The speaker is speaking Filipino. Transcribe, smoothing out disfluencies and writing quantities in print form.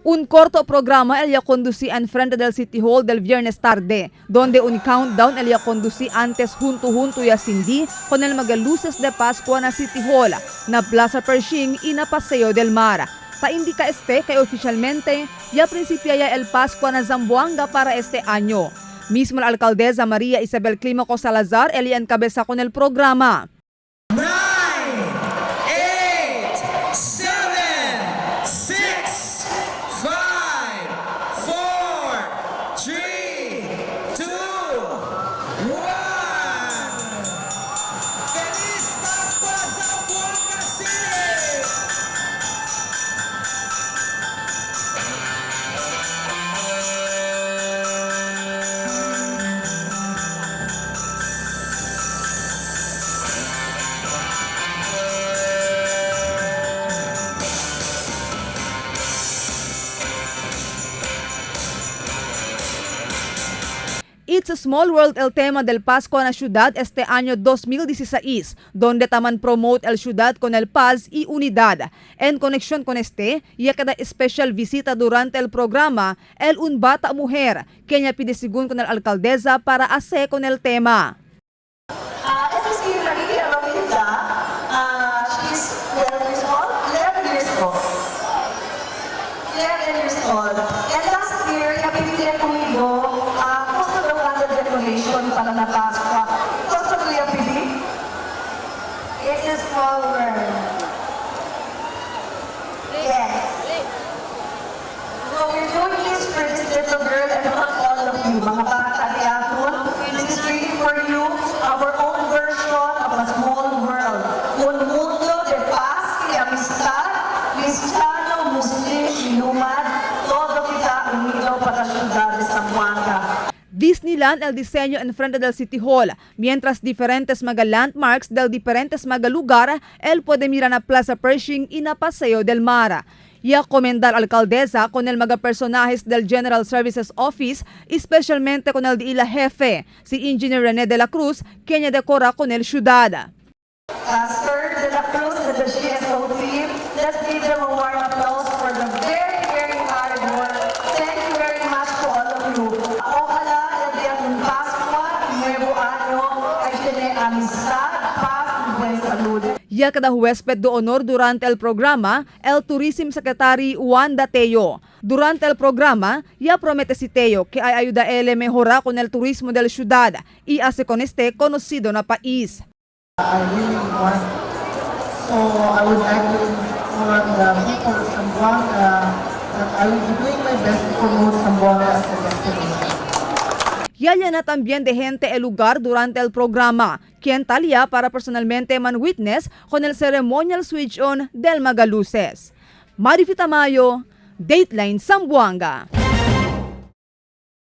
Un corto programa el conducí en frente del City Hall del viernes tarde, donde un countdown el conducí antes junto a Cindy con el magaluces de Pascua na City Hall, na Plaza Pershing y na Paseo del Mar. Ta indica que oficialmente ya principiaya el Pascua na Zamboanga para este año. Mismo la alcaldesa María Isabel Climaco Salazar el encabeza con el programa. It's a Small World el tema del Pascua na Ciudad este año 2016, donde taman promote el ciudad con el paz y unidad. En conexión con ya cada especial visita durante el programa, un bata mujer, que niya pinisigun con el alcaldesa para hacer con el tema. Esta es María Romita. She's 12 years old, 11 years old. 11 years old. And last year, napipili conmigo para la Pascua. Gusto ko yung pili? It's a small world. Yes. So we're doing this for this little girl and not all of you. Mga bata diapon, this is really for you, our own version of a small world. Un mundo de paz y amistad, Cristiano, Muslim, Inumad, todo kita unido para la ciudad de Zamboanga. Disneyland el diseño en frente del City Hall, mientras diferentes mga landmarks del diferentes mga lugar el puede mirar na Plaza Pershing y na Paseo del Mar. Ya comendar alcaldesa con el mga personajes del General Services Office, especialmente con el de ila jefe, si Engineer Rene de la Cruz, quien decora con el ciudad. Sir de la Cruz and the GSO team, let's give them a warm applause for the very, very hard work. Thank you very much to all of you. Ya cada huésped de honor durante el programa, el Tourism Secretary Wanda Teo. Durante el programa, ya promete si Teo que ay ayuda a mejorar con el turismo del ciudad y hace con este conocido na país. I really want, so I would like to inform the people of Zamboanga that I will be doing my best to promote Zamboanga as a destination. Yaya na también de gente el lugar durante el programa, quien talía para personalmente man-witness con el ceremonial switch-on del Magaluces. Marifita Mayo, Dateline Zamboanga.